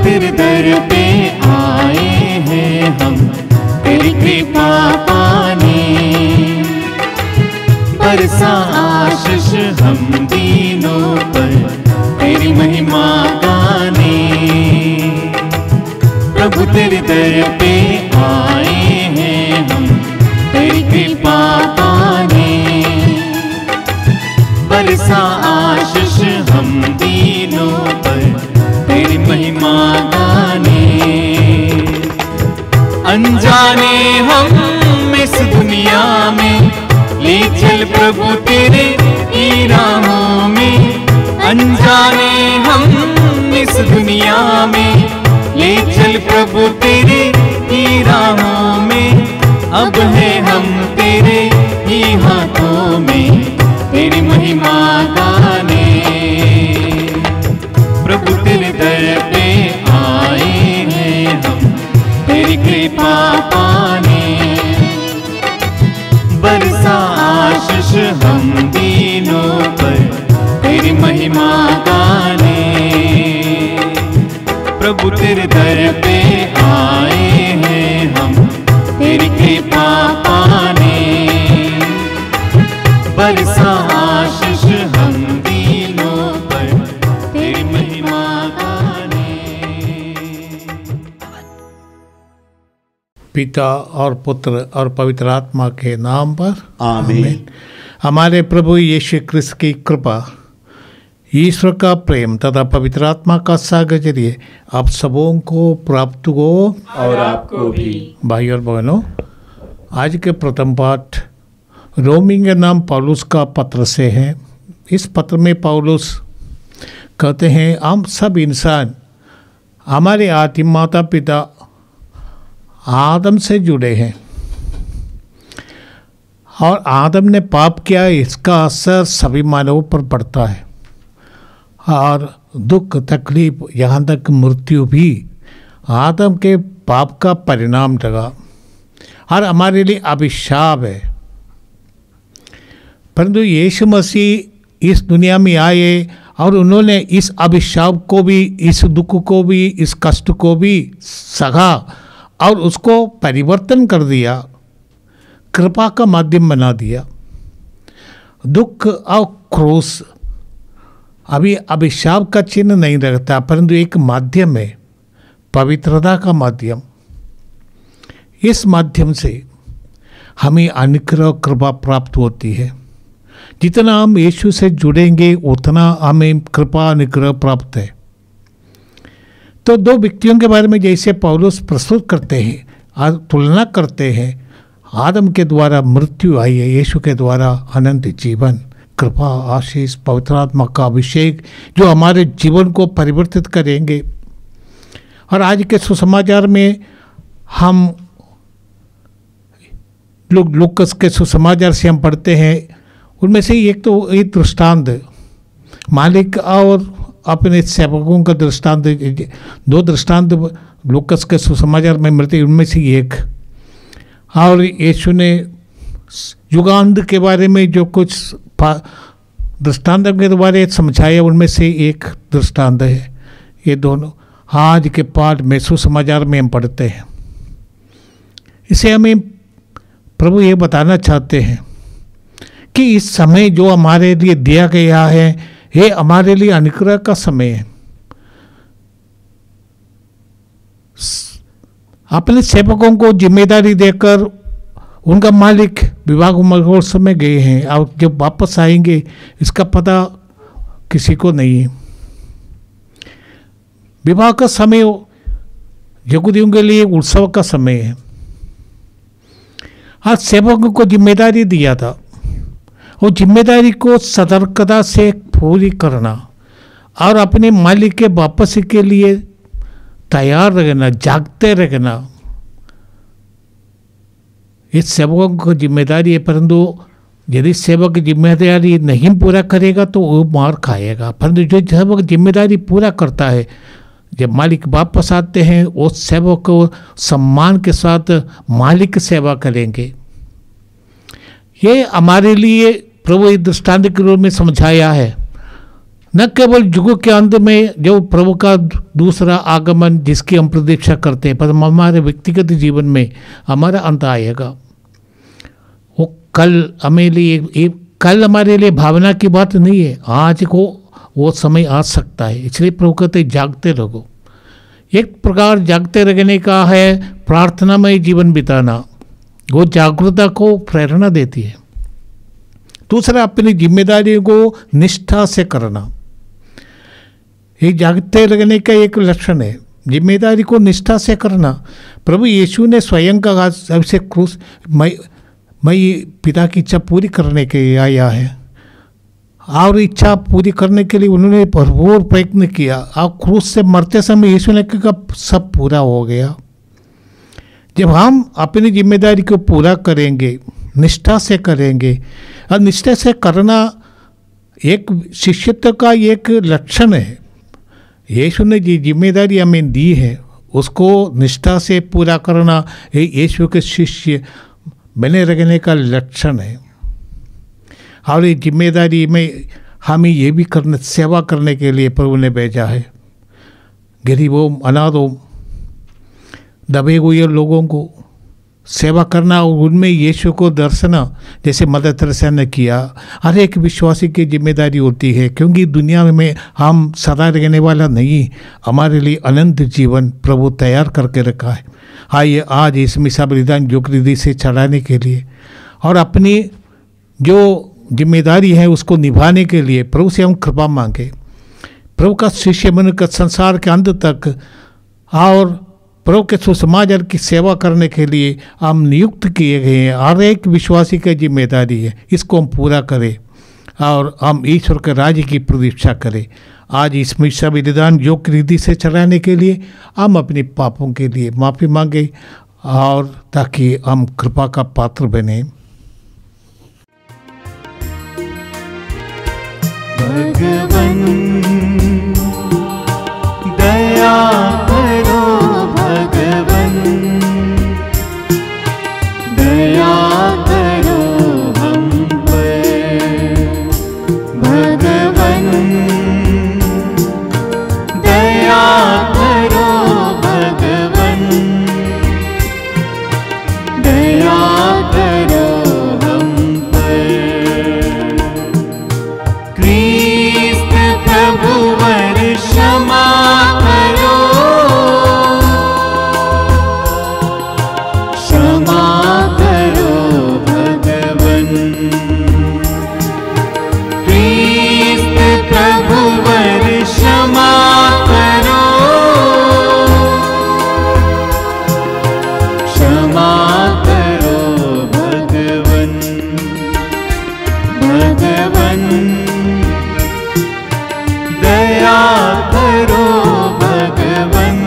तेरे दर पे आए हैं हम तेरी कृपा पाने, बरसा आशीष हम दीनों पर तेरी महिमा गाने। प्रभु तेरे दर पे आए हैं हम तेरी कृपा पाने, बरसा आशीष हम दीनों पर तेरी महिमा गाने। अनजाने हम इस दुनिया में ले चल प्रभु तेरे ही राहों में, अनजाने हम इस दुनिया में ले चल प्रभु तेरे ही राहों में। अब है हम तेरे ही हाथों में तेरी महिमा गाने। प्रभु तेरे दर पे आए हैं हम तेरी कृपा पाने, बरसा आशीष हम दीनों पर तेरी महिमा गाने। प्रभु तेरे दर पे आए हैं हम तेरी कृपा पाने, बरसा आशीष हम दीनों पर तेरी महिमा गाने। पिता और पुत्र और पवित्र आत्मा के नाम पर आमीन। हमारे प्रभु यीशु क्रिस्त की कृपा, ईश्वर का प्रेम तथा पवित्र आत्मा का साहचर्य आप सबों को प्राप्त हो और आपको भी। भाई और बहनों, आज के प्रथम पाठ रोमी के नाम पौलुस का पत्र से है। इस पत्र में पौलुस कहते हैं हम सब इंसान हमारे आदि माता पिता आदम से जुड़े हैं और आदम ने पाप किया, इसका असर सभी मानवों पर पड़ता है और दुख तकलीफ यहाँ तक मृत्यु भी आदम के पाप का परिणाम लगा और हमारे लिए अभिशाप है। परंतु यीशु मसीह इस दुनिया में आए और उन्होंने इस अभिशाप को भी, इस दुख को भी, इस कष्ट को भी सहा और उसको परिवर्तन कर दिया, कृपा का माध्यम बना दिया। दुख और क्रोध अभी अभिशाप का चिन्ह नहीं रखता, परंतु एक माध्यम है, पवित्रता का माध्यम। इस माध्यम से हमें अनुग्रह कृपा प्राप्त होती है। जितना हम यीशु से जुड़ेंगे उतना हमें कृपा अनुग्रह प्राप्त है। तो दो व्यक्तियों के बारे में जैसे पौलुस प्रस्तुत करते हैं, तुलना करते हैं, आदम के द्वारा मृत्यु आई है, यीशु के द्वारा अनंत जीवन, कृपा, आशीष, पवित्र आत्मा का अभिषेक जो हमारे जीवन को परिवर्तित करेंगे। और आज के सुसमाचार में हम लोग लूकस के सुसमाचार से हम पढ़ते हैं, उनमें से एक तो एक दृष्टांत, मालिक और अपने सेवकों का दृष्टांत, दो दृष्टांत लूकस के सुसमाचार में मिलते हैं, उनमें से एक। और यीशु ने युगांत के बारे में जो कुछ दृष्टांत के द्वारा समझाया, उनमें से एक दृष्टांत है। ये दोनों आज के पाठ में सुसमाचार में हम पढ़ते हैं। इसे हमें प्रभु ये बताना चाहते हैं कि इस समय जो हमारे लिए दिया गया है, ये हमारे लिए अनुग्रह का समय है। अपने सेवकों को जिम्मेदारी देकर उनका मालिक विवाह महोत्सव में गए हैं और जब वापस आएंगे इसका पता किसी को नहीं है। विवाह का समय यहूदियों के लिए उत्सव का समय है। आज सेवकों को जिम्मेदारी दिया था, वो जिम्मेदारी को सतर्कता से पूरी करना और अपने मालिक के वापसी के लिए तैयार रहना, जागते रहना, इस सेवकों को जिम्मेदारी है। परंतु यदि सेवक जिम्मेदारी नहीं पूरा करेगा तो वो मार खाएगा। परंतु जो सेवक जिम्मेदारी पूरा करता है, जब मालिक वापस आते हैं वो सेवक को सम्मान के साथ मालिक सेवा करेंगे। ये हमारे लिए प्रभु इस दृष्टांत के रूप में समझाया है। न केवल युग के अंत में जो प्रभु का दूसरा आगमन जिसकी हम प्रतीक्षा करते हैं, पर हमारे व्यक्तिगत जीवन में हमारा अंत आएगा। वो कल हमारे लिए भावना की बात नहीं है, आज को वो समय आ सकता है। इसलिए प्रभु कहते जागते रहो। एक प्रकार जागते रहने का है प्रार्थनामय जीवन बिताना, वो जागरूकता को प्रेरणा देती है। दूसरा, अपनी जिम्मेदारियों को निष्ठा से करना, ये जागते रहने का एक लक्षण है। जिम्मेदारी को निष्ठा से करना। प्रभु यीशु ने स्वयं कहा, सबसे क्रूस मैं पिता की इच्छा पूरी करने के लिए आया है, और इच्छा पूरी करने के लिए उन्होंने भरपूर प्रयत्न किया। और क्रूस से मरते समय यीशु ने कहा सब पूरा हो गया। जब हम अपनी जिम्मेदारी को पूरा करेंगे, निष्ठा से करेंगे, और निष्ठा से करना एक शिष्यत्व का एक लक्षण है। यीशु ने जी जिम्मेदारी हमें दी है, उसको निष्ठा से पूरा करना यीशु के शिष्य बने रहने का लक्षण है। और ये जिम्मेदारी में हमें ये भी करने, सेवा करने के लिए प्रभु ने भेजा है। गरीबों, अनाथों, दबे हुए लोगों को सेवा करना और उनमें यीशु को दर्शना, जैसे मदर तेरेसा ने किया। हर एक विश्वासी की जिम्मेदारी होती है, क्योंकि दुनिया में हम सदा रहने वाला नहीं, हमारे लिए अनंत जीवन प्रभु तैयार करके रखा है। आइए आज इस मिसा बलिदान जोकरिधि से चढ़ाने के लिए और अपनी जो जिम्मेदारी है उसको निभाने के लिए प्रभु से हम कृपा मांगे। प्रभु का शिष्य बनकर संसार के अंत तक और प्रभु के सुसमाचार की सेवा करने के लिए हम नियुक्त किए गए हैं। हर एक विश्वासी की जिम्मेदारी है, इसको हम पूरा करें और हम ईश्वर के राज्य की प्रतीक्षा करें। आज इस मिसा बलिदान जोकरिधि से चढ़ाने के लिए हम अपने पापों के लिए माफ़ी मांगे और ताकि हम कृपा का पात्र बने। भगवन दया करो, भगवन दया करो हम पर। भगवन दया करो, भगवन दया करो हम पर। क्रिस्त प्रभुवर क्षमा करो, क्षमा करो भगवन। क्रिस्त प्रभुवर क्षमा करो, क्षमा करो भगवन। भगवन दया करो, भगवन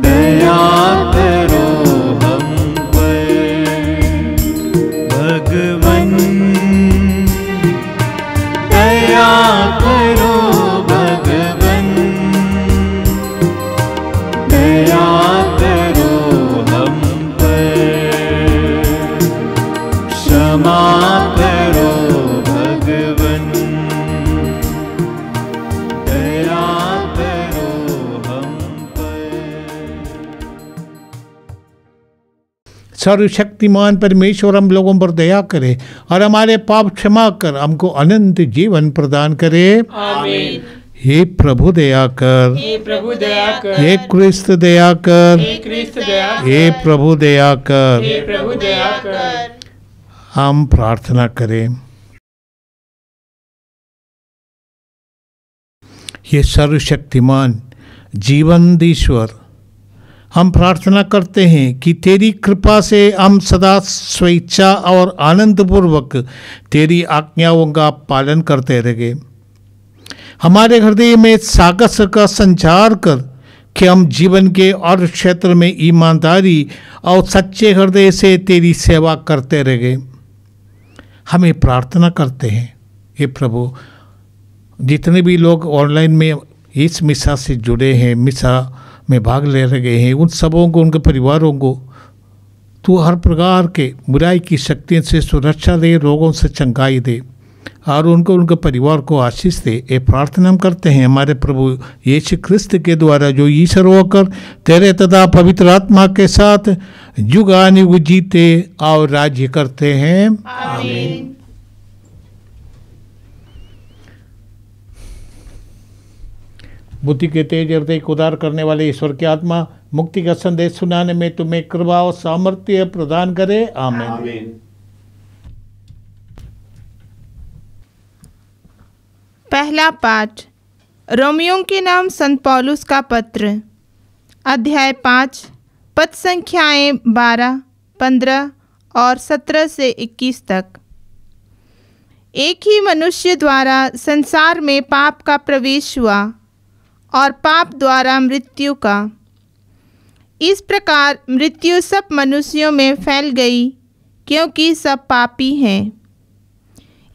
दया करो हम पर। भगवन दया करो, भगवन दया करो हम पर। क्षमा करो भगवन, दया करो हम पर। सर्वशक्तिमान परमेश्वर हम लोगों पर दया करे और हमारे पाप क्षमा कर हमको अनंत जीवन प्रदान करे। आमीन। हे प्रभु दया कर, हे प्रभु दया कर, हे क्रिस्त दया कर, हे क्रिस्त दया कर, हे प्रभु दया कर। हे प्रभु दया कर। हम प्रार्थना करें। ये सर्वशक्तिमान जीवनदीश्वर, हम प्रार्थना करते हैं कि तेरी कृपा से हम सदा स्वेच्छा और आनंदपूर्वक तेरी आज्ञाओं का पालन करते रहे। हमारे हृदय में साहस का संचार कर कि हम जीवन के और क्षेत्र में ईमानदारी और सच्चे हृदय से तेरी सेवा करते रहे। हमें प्रार्थना करते हैं हे प्रभु, जितने भी लोग ऑनलाइन में इस मिसा से जुड़े हैं, मिसा में भाग ले रहे हैं, उन सबों को, उनके परिवारों को तू हर प्रकार के बुराई की शक्तियों से सुरक्षा दे, रोगों से चंगाई दे। और उनको उनके परिवार को आशीष दे। ये प्रार्थना हम करते हैं हमारे प्रभु यीशु ख्रिस्त के द्वारा, जो ईश्वर होकर तेरे तथा पवित्र आत्मा के साथ जुगानुयुग जीते और राज्य करते हैं। आमीन। बुद्धि के तेज हृदय को उदार करने वाले ईश्वर की आत्मा मुक्ति का संदेश सुनाने में तुम्हें कृपा और सामर्थ्य प्रदान करे। आमीन। आमीन। पहला पाठ रोमियों के नाम संत पौलुस का पत्र, अध्याय 5, पद संख्याएं 12, 15 और 17 से 21 तक। एक ही मनुष्य द्वारा संसार में पाप का प्रवेश हुआ और पाप द्वारा मृत्यु का। इस प्रकार मृत्यु सब मनुष्यों में फैल गई, क्योंकि सब पापी हैं।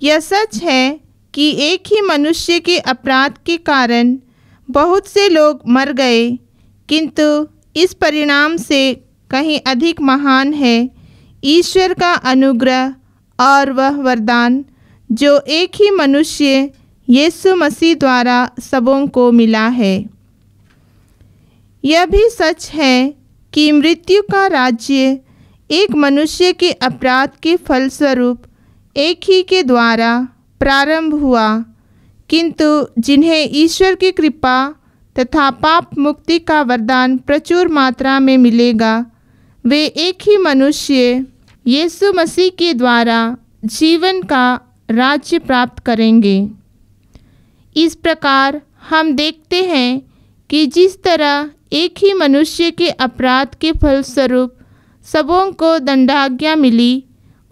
यह सच है कि एक ही मनुष्य के अपराध के कारण बहुत से लोग मर गए, किंतु इस परिणाम से कहीं अधिक महान है ईश्वर का अनुग्रह और वह वरदान जो एक ही मनुष्य यीशु मसीह द्वारा सबों को मिला है। यह भी सच है कि मृत्यु का राज्य एक मनुष्य के अपराध के फलस्वरूप एक ही के द्वारा प्रारंभ हुआ, किंतु जिन्हें ईश्वर की कृपा तथा पाप मुक्ति का वरदान प्रचुर मात्रा में मिलेगा, वे एक ही मनुष्य यीशु मसीह के द्वारा जीवन का राज्य प्राप्त करेंगे। इस प्रकार हम देखते हैं कि जिस तरह एक ही मनुष्य के अपराध के फलस्वरूप सबों को दंडाज्ञा मिली,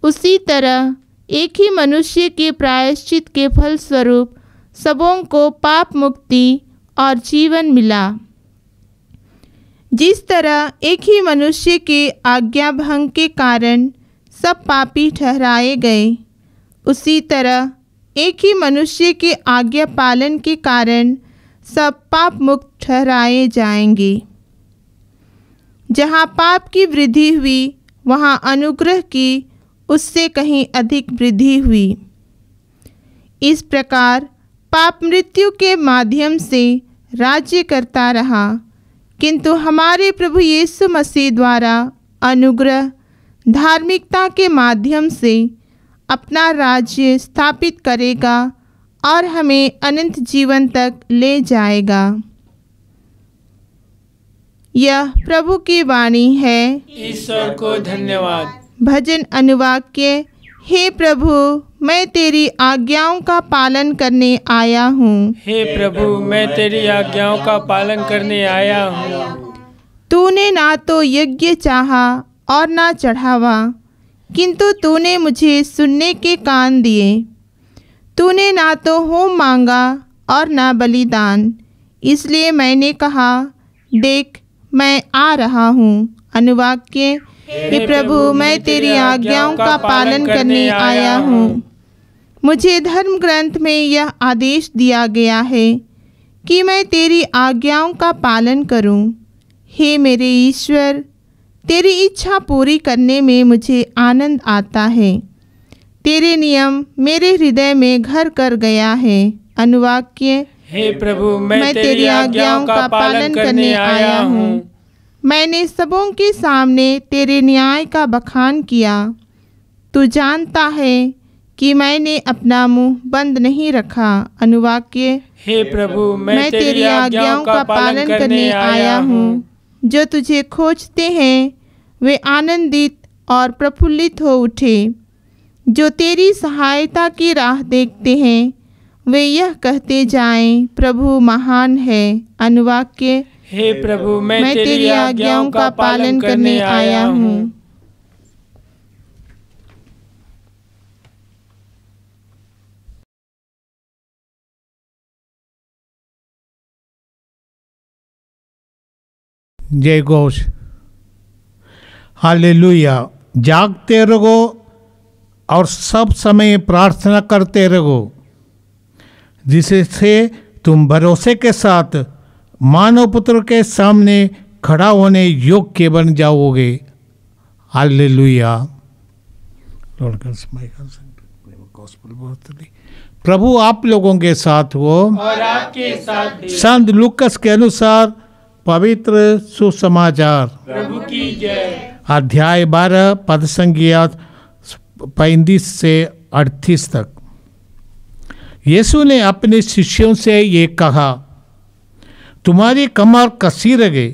उसी तरह एक ही मनुष्य के प्रायश्चित के फलस्वरूप सबों को पाप मुक्ति और जीवन मिला। जिस तरह एक ही मनुष्य के आज्ञा भंग के कारण सब पापी ठहराए गए, उसी तरह एक ही मनुष्य के आज्ञा पालन के कारण सब पाप मुक्त ठहराए जाएंगे। जहाँ पाप की वृद्धि हुई, वहाँ अनुग्रह की उससे कहीं अधिक वृद्धि हुई। इस प्रकार पाप मृत्यु के माध्यम से राज्य करता रहा, किंतु हमारे प्रभु यीशु मसीह द्वारा अनुग्रह धार्मिकता के माध्यम से अपना राज्य स्थापित करेगा और हमें अनंत जीवन तक ले जाएगा। यह प्रभु की वाणी है। ईश्वर को धन्यवाद। भजन अनुवाक्य। हे प्रभु, मैं तेरी आज्ञाओं का पालन करने आया हूँ। हे प्रभु, मैं तेरी आज्ञाओं का पालन करने आया हूँ। तूने ना तो यज्ञ चाहा और ना चढ़ावा, किंतु तूने मुझे सुनने के कान दिए। तूने ना तो होम मांगा और ना बलिदान, इसलिए मैंने कहा, देख मैं आ रहा हूँ। अनुवाक्य। हे प्रभु, मैं तेरी आज्ञाओं का पालन करने आया हूँ। मुझे धर्म ग्रंथ में यह आदेश दिया गया है कि मैं तेरी आज्ञाओं का पालन करूँ। हे मेरे ईश्वर, तेरी इच्छा पूरी करने में मुझे आनंद आता है। तेरे नियम मेरे हृदय में घर कर गया है। अनुवाक्य। हे प्रभु, मैं तेरी आज्ञाओं का पालन करने आया हूँ। मैंने सबों के सामने तेरे न्याय का बखान किया। तू जानता है कि मैंने अपना मुंह बंद नहीं रखा। अनुवाक्य। हे प्रभु, मैं तेरी आज्ञाओं का पालन करने आया हूँ। जो तुझे खोजते हैं वे आनंदित और प्रफुल्लित हो उठे। जो तेरी सहायता की राह देखते हैं वे यह कहते जाएं, प्रभु महान है। अनुवाक्य। हे प्रभु, मैं तेरी आज्ञाओं का पालन करने आया हूँ। जय घोष। हालेलुया। जागते रहो और सब समय प्रार्थना करते रहो, जिससे तुम भरोसे के साथ मानव पुत्र के सामने खड़ा होने योग्य बन जाओगे। हालेलुया। लॉर्ड का समय का गॉस्पेल बहुत प्रभु आप लोगों के साथ हो और आपके साथ भी। संत लूकस के अनुसार पवित्र सुसमाचार प्रभु की जय। अध्याय 12 पद संख्या 35 से 38 तक। यीशु ने अपने शिष्यों से ये कहा, तुम्हारी कमर कसी रहे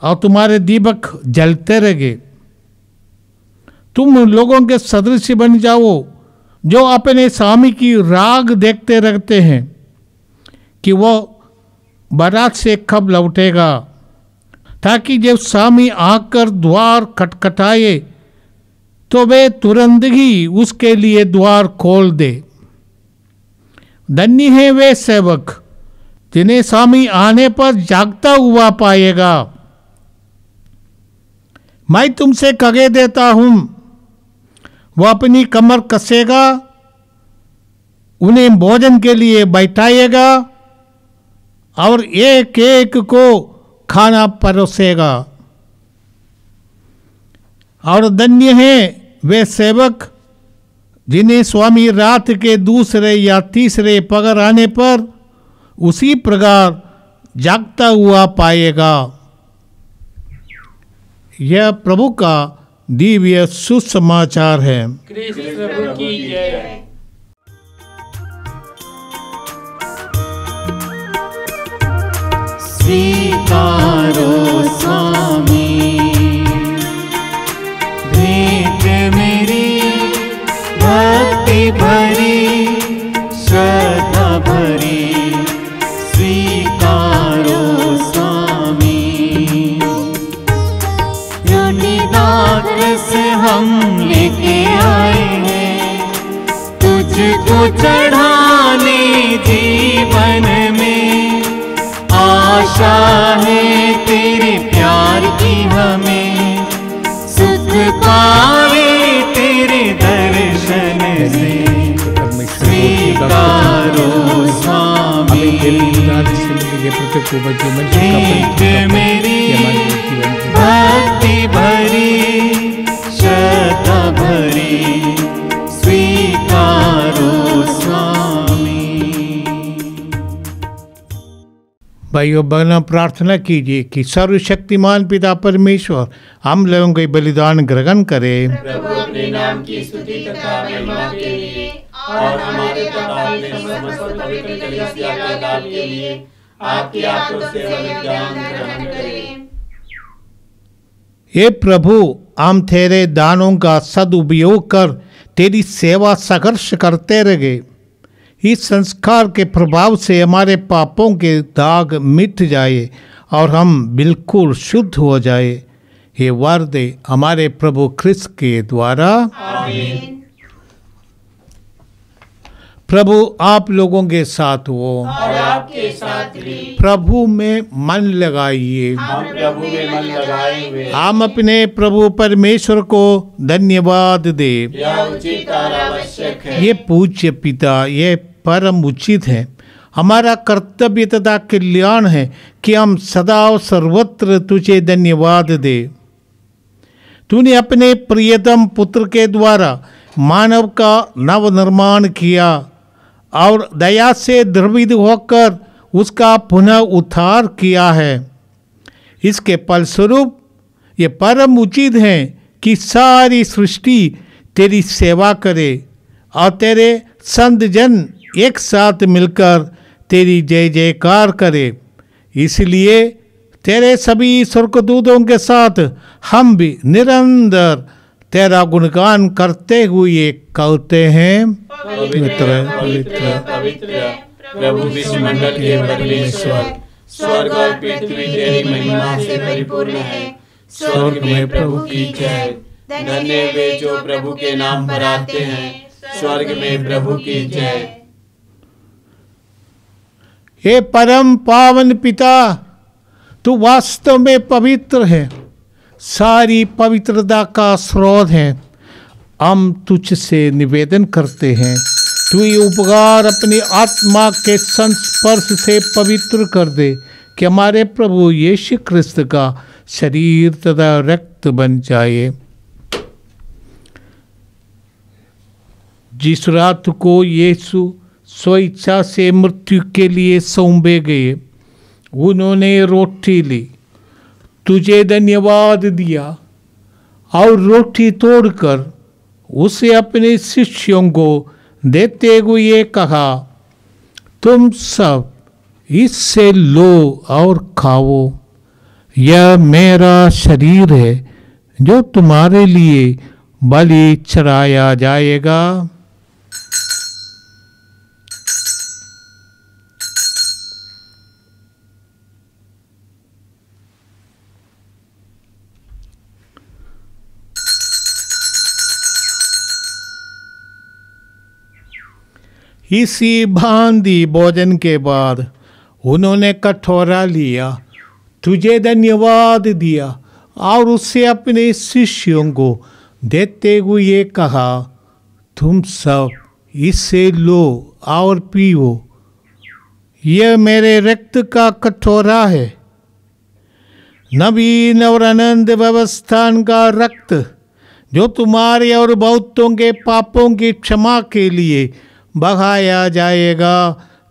और तुम्हारे दीपक जलते रहे। तुम लोगों के सदृश बन जाओ जो अपने स्वामी की राग देखते रहते हैं कि वो बारात से कब लौटेगा, ताकि जब स्वामी आकर द्वार खटखटाए तो वे तुरंत ही उसके लिए द्वार खोल दे। धन्य है वे सेवक जिन्हें स्वामी आने पर जागता हुआ पाएगा। मैं तुमसे कह देता हूं, वह अपनी कमर कसेगा, उन्हें भोजन के लिए बैठाएगा और एक एक को खाना परोसेगा। और धन्य है वे सेवक जिन्हें स्वामी रात के दूसरे या तीसरे पहर आने पर उसी प्रकार जागता हुआ पाएगा। यह प्रभु का दिव्य सुसमाचार है। क्रिस्त प्रभु की जय। स्वीकारो स्वामी भेंट मेरी भक्ति भरी श्रद्धा भरी। स्वीकारो स्वामी जो निदान से हम लेके आए हैं तुझको चढ़ाने जीवन में। आशा है तेरे प्यार की हमें सुख पावे तेरे दर्शन से। स्वीकारो स्वामी भेंट मेरी भक्ति भरी श्रद्धा भरी। स्वीकारो स्वामी। भाइयों बहनों, प्रार्थना कीजिए कि सर्वशक्तिमान पिता परमेश्वर हम लोगों के बलिदान ग्रहण करे। प्रभु अपने नाम की स्तुति तथा महिमा के लिए और हमारे तथा समस्त पवित्र कलीसिया के लाभ के लिए आपकी आत्मा से बलिदान ग्रहण करें। हे प्रभु, हम तेरे दानों का सदुपयोग कर तेरी सेवा संघर्ष करते रहे। इस संस्कार के प्रभाव से हमारे पापों के दाग मिट जाए और हम बिल्कुल शुद्ध हो जाए। ये वर दे हमारे प्रभु ख्रिस्त के द्वारा। आमीन। प्रभु आप लोगों के साथ हो और आपके साथ भी। प्रभु में मन लगाइए। हम प्रभु में मन लगाए हुए हम अपने प्रभु परमेश्वर को धन्यवाद दे। यह उचित और आवश्यक है। ये पूज्य पिता, ये परम उचित है। हमारा कर्तव्य तथा कल्याण है कि हम सदा और सर्वत्र तुझे धन्यवाद दे। तूने अपने प्रियतम पुत्र के द्वारा मानव का नव निर्माण किया और दया से द्रवित होकर उसका पुनः उद्धार किया है। इसके फलस्वरूप ये परम उचित है कि सारी सृष्टि तेरी सेवा करे और तेरे संत जन एक साथ मिलकर तेरी जय जयकार करे। इसलिए तेरे सभी स्वर्गदूतों के साथ हम भी निरंतर तेरा गुणगान करते हुए कहते हैं, पवित्र पवित्र पवित्र प्रभु विश्वमंडल के परमेश्वर, स्वर्ग और पृथ्वी तेरी महिमा से परिपूर्ण है। स्वर्ग में प्रभु की जय। धन्य वे जो प्रभु के नाम पर आते हैं। स्वर्ग में प्रभु की जय। हे परम पावन पिता, तू वास्तव में पवित्र है, सारी पवित्रता का स्रोत है। हम तुझसे निवेदन करते हैं, तू ये उपकार अपनी आत्मा के संस्पर्श से पवित्र कर दे कि हमारे प्रभु यीशु क्रिस्त का शरीर तथा रक्त बन जाए। जिस रात को यीशु स्वेच्छा से मृत्यु के लिए सौंपे गए। उन्होंने रोटी ली, तुझे धन्यवाद दिया और रोटी तोड़कर उसे अपने शिष्यों को देते हुए कहा, तुम सब इससे लो और खाओ, यह मेरा शरीर है जो तुम्हारे लिए बलि चढ़ाया जाएगा। इसी भांति भोजन के बाद उन्होंने कटोरा लिया, तुझे धन्यवाद दिया और उससे अपने शिष्यों को देते हुए कहा, तुम सब इससे लो और पियो, यह मेरे रक्त का कटोरा है, नवीन और आनंद व्यवस्थान का रक्त, जो तुम्हारे और बहुतों के पापों की क्षमा के लिए बहाया जाएगा।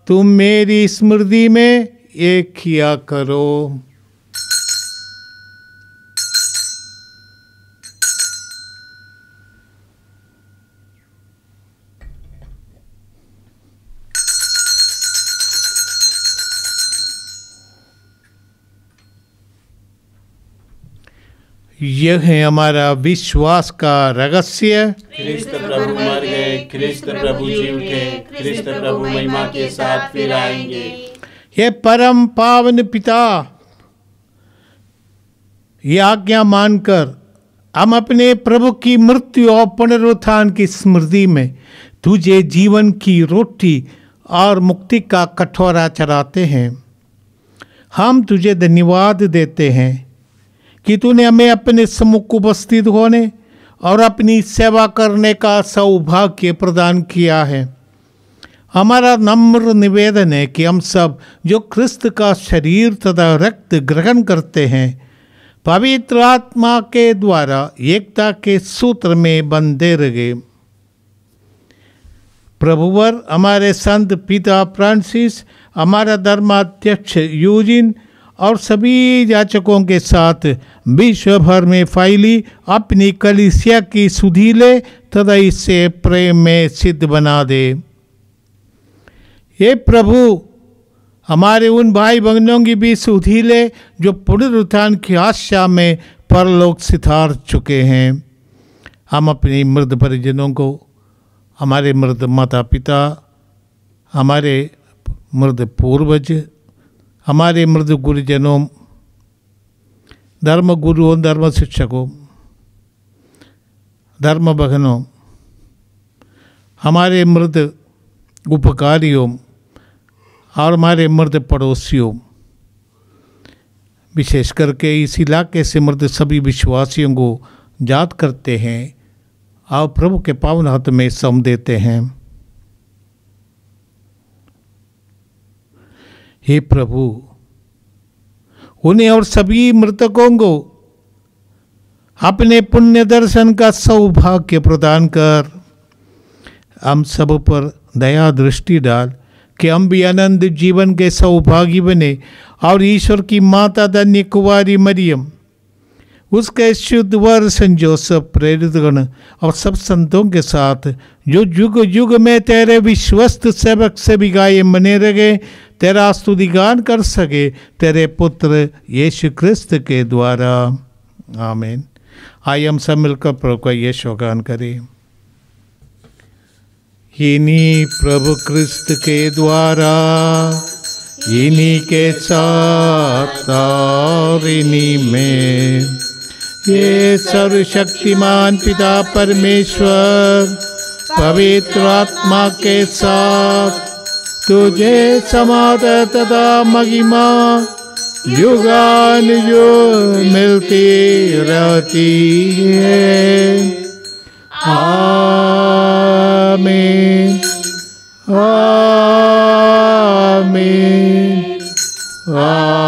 तुम मेरी स्मृति में ये किया करो। यह है हमारा विश्वास का रहस्य। ख्रिस्त प्रभु मर गए, ख्रिस्त प्रभु जी उठे, ख्रिस्त प्रभु महिमा के साथ फिर आएंगे। ये परम पावन पिता, ये आज्ञा मानकर हम अपने प्रभु की मृत्यु और पुनरुत्थान की स्मृति में तुझे जीवन की रोटी और मुक्ति का कटोरा चढ़ाते हैं। हम तुझे धन्यवाद देते हैं कि तूने हमें अपने सम्मुख उपस्थित होने और अपनी सेवा करने का सौभाग्य प्रदान किया है। हमारा नम्र निवेदन है कि हम सब जो क्रिस्त का शरीर तथा रक्त ग्रहण करते हैं, पवित्र आत्मा के द्वारा एकता के सूत्र में बंधे रहे। प्रभुवर हमारे संत पिता फ्रांसिस, हमारा धर्माध्यक्ष यूजिन और सभी याचकों के साथ विश्व भर में फैली अपनी कलीसिया की सुधि ले तथा इसे प्रेम में सिद्ध बना दे। ये प्रभु हमारे उन भाई बहनों की भी सुधि ले जो पुनरुत्थान की आशा में परलोक सिधार चुके हैं। हम अपनी मृत परिजनों को, हमारे मृत माता पिता, हमारे मृत पूर्वज, हमारे मृत गुरुजनों, धर्म गुरुओं, धर्म शिक्षकों, धर्म बहनों, हमारे मृत उपकारियों और हमारे मृत पड़ोसियों, विशेष करके इस इलाके से मृत सभी विश्वासियों को याद करते हैं और प्रभु के पावन हाथ में सौंप देते हैं। हे प्रभु, उन्हें और सभी मृतकों को अपने पुण्य दर्शन का सौभाग्य प्रदान कर हम सब पर दया दृष्टि डाल कि हम भी अनंत जीवन के सौभागी बने और ईश्वर की माता धन्य कुंवारी मरियम, उसके शुद्ध वर संत जोसेफ, प्रेरित गण और सब संतों के साथ जो युग युग में तेरे विश्वस्त सेवक से विगायम बने रहे, तेरा स्तुतिगान कर सके तेरे पुत्र यीशु क्रिस्त के द्वारा। आमीन। आइए हम सब मिलकर प्रभु का यीशु गान करें। इन्हीं प्रभु क्रिस्त के द्वारा, इन्हीं के साथ और इन्हीं में, ये सर्वशक्तिमान पिता परमेश्वर पवित्र आत्मा के साथ तुझे समाधान तथा महिमा युगानुयुग मिलती रहती है। आमीन, आमीन, आमीन।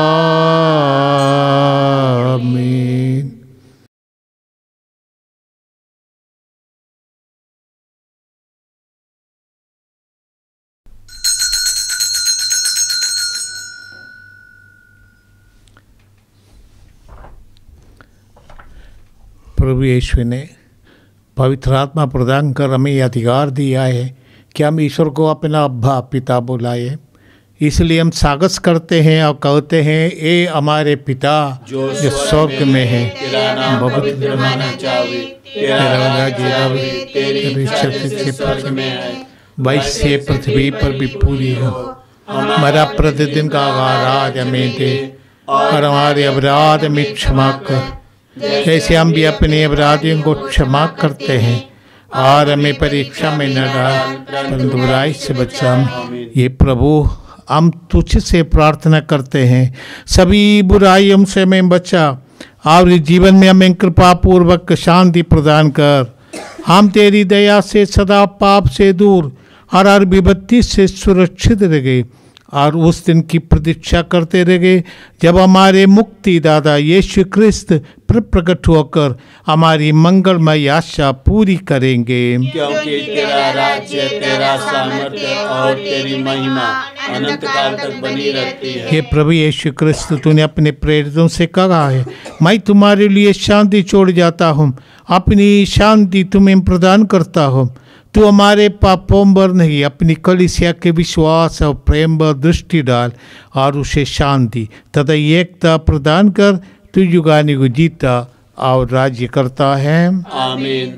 प्रभु यीशु ने पवित्र आत्मा प्रदान कर हमें ये अधिकार दिया है कि हम ईश्वर को अपना अब्बा पिता बुलाए। इसलिए हम सागस करते हैं और कहते हैं, ए हमारे पिता जो स्वर्ग में है, तेरा नाम पवित्र माना जावे, तेरा राज्य आवे, तेरी इच्छा जैसे स्वर्ग में है वैसे पृथ्वी पर भी पूरी हो। हमारा प्रतिदिन का आहार आज हमें दे और हमारे अपराध में क्षमा कर, जैसे हम भी अपने अपराधियों को क्षमा करते हैं, और हमें परीक्षा में न डाल परंतु बुराई से बचा। ये प्रभु हम तुझसे प्रार्थना करते हैं, सभी बुराइयों से हमें बचा और जीवन में हमें कृपा पूर्वक शांति प्रदान कर। हम तेरी दया से सदा पाप से दूर और हर विपत्ति से सुरक्षित रहे और उस दिन की प्रतीक्षा करते रहे जब हमारे मुक्तिदाता यीशु क्रिस्त प्रकट होकर हमारी मंगलमय आशा पूरी करेंगे। क्योंकि तेरा राज्य, तेरा सामर्थ्य और तेरी महिमा अनंत काल तक बनी रहती है। हे प्रभु यीशु क्रिस्त, तूने अपने प्रेरितों से कहा है, मैं तुम्हारे लिए शांति छोड़ जाता हूँ, अपनी शांति तुम्हें प्रदान करता हूँ। तू हमारे पापों पर नहीं, अपनी कलीसिया के विश्वास और प्रेम पर दृष्टि डाल और उसे शांति तथा एकता प्रदान कर। तू युगानुयुग जीता और राज्य करता है। आमीन।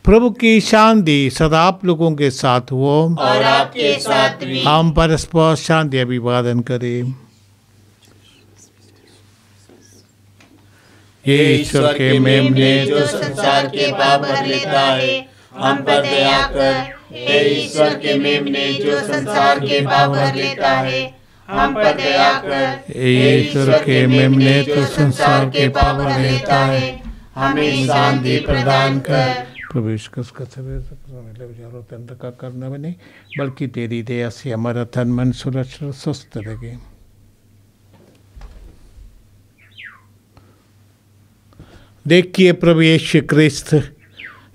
प्रभु की शांति सदा आप लोगों के साथ हो और आपके साथ भी। हम परस्पर शांति अभिवादन करें। ये ईश्वर के मेमने जो संसार के पाप भर लेता है, हम पर दया कर। हे ईश्वर के मेमने जो संसार के पाप भर लेता है, हम पर दया कर। हे ईश्वर के मेमने तो संसार के पाप भर लेता है, हमें शांति प्रदान कर। प्रवेश का विचारों तंत्र का करना बने, बल्कि तेरी दया से हमारा तन मन सुरक्षित स्वस्थ रहे। देखिए प्रभु यीशु क्रिस्त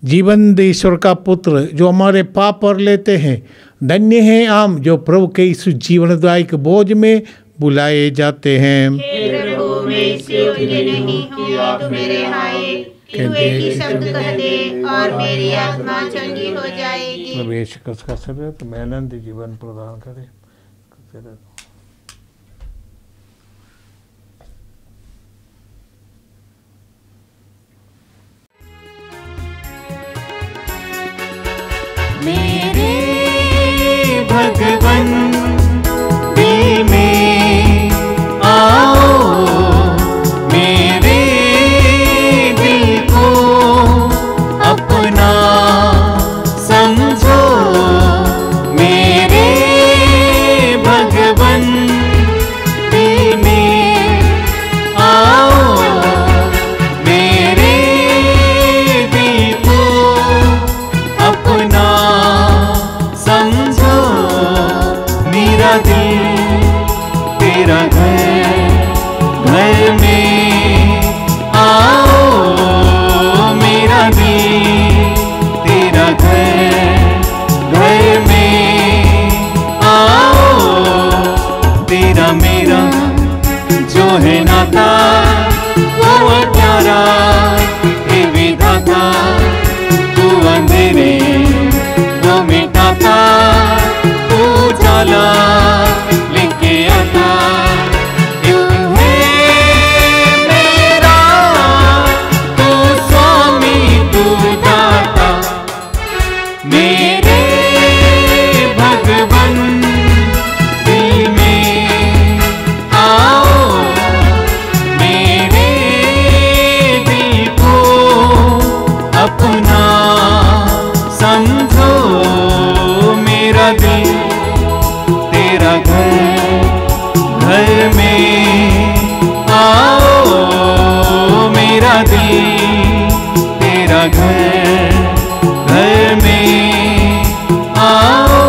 जीवन ईश्वर का पुत्र जो हमारे पाप पर लेते हैं, धन्य हैं हम जो प्रभु के इस जीवनदायक बोझ में बुलाए जाते हैं। हे प्रभु, मैं इस योग्य नहीं कि आप मेरे आए, किंतु एक ही शब्द कह दे और मेरी आत्मा चंगी हो जाएगी। प्रभु यीशु क्रिस्त का शरीर तुम्हें आनंद जीवन प्रदान करे। मेरे भगवन दिल में आओ, मेरे दिल को अपना समझो। मेरे भगवन दिल में आओ, मेरे दिल को अपना समझो। मेरा दिल तेरा घर में आओ, मेरा दिल तेरा घर में आओ। तेरा मेरा जो है नाता वो प्यारा हे विधाता, तू अंधेरे वो मिटाता, तू उजाला लेके आता। एक है मेरा तू स्वामी, तू दाता, मेरे भगवन दिल में आओ। मेरे दिल को अपना समझो। मेरा दिल तेरा घर में आओ, मेरा दिल तेरा घर में आओ।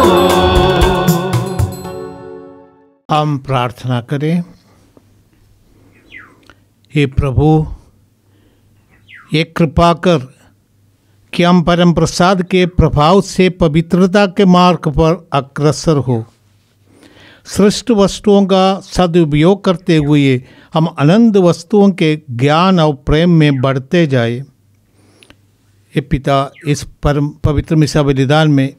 हम प्रार्थना करें। हे प्रभु, ये कृपा कर कि हम परम प्रसाद के प्रभाव से पवित्रता के मार्ग पर अग्रसर हो। सृष्ट वस्तुओं का सदुपयोग करते हुए हम अनंत वस्तुओं के ज्ञान और प्रेम में बढ़ते जाए। हे पिता, इस परम पवित्र मिसा बलिदान में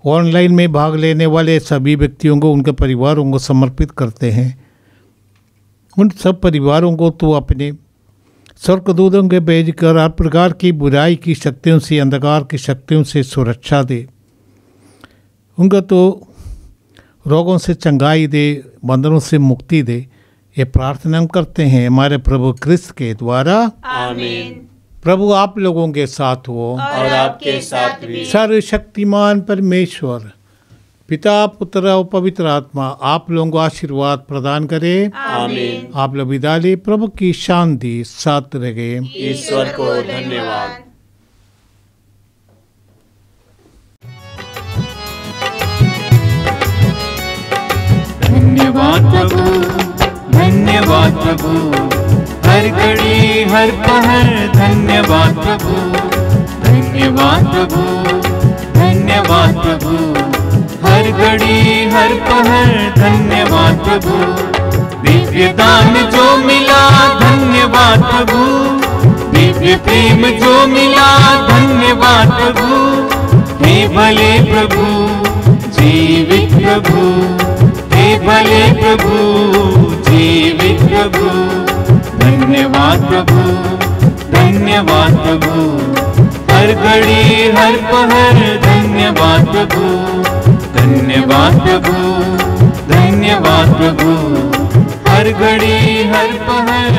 ऑनलाइन में भाग लेने वाले सभी व्यक्तियों को, उनके परिवारों को समर्पित करते हैं। उन सब परिवारों को तो अपने स्वर्गदूतों के भेज कर हर प्रकार की बुराई की शक्तियों से, अंधकार की शक्तियों से सुरक्षा दे। उनका तो रोगों से चंगाई दे, बंधनों से मुक्ति दे। ये प्रार्थना हम करते हैं हमारे प्रभु क्रिस्त के द्वारा, आमीन। प्रभु आप लोगों के साथ हो और आपके साथ भी। सर्वशक्तिमान परमेश्वर पिता, पुत्र और पवित्र आत्मा आप लोगों को आशीर्वाद प्रदान करे। आमीन। आप लोग विदा ले, प्रभु की शांति साथ रहे। ईश्वर को धन्यवाद। धन्यवाद प्रभु, धन्यवाद प्रभु, हर घड़ी हर पहर धन्यवाद प्रभु, धन्यवाद प्रभु, धन्यवाद प्रभु, हर घड़ी हर पहर धन्यवाद प्रभु, दिव्य दान जो मिला धन्यवाद प्रभु, दिव्य प्रेम जो मिला धन्यवाद प्रभु, हे भले प्रभु, जीवित प्रभु, हे भले प्रभु, जीवित प्रभु, धन्यवाद प्रभु, धन्यवाद प्रभु, हर घड़ी हर पहर धन्यवाद प्रभु, धन्यवाद प्रभु, धन्यवाद प्रभु, हर घड़ी हर पहर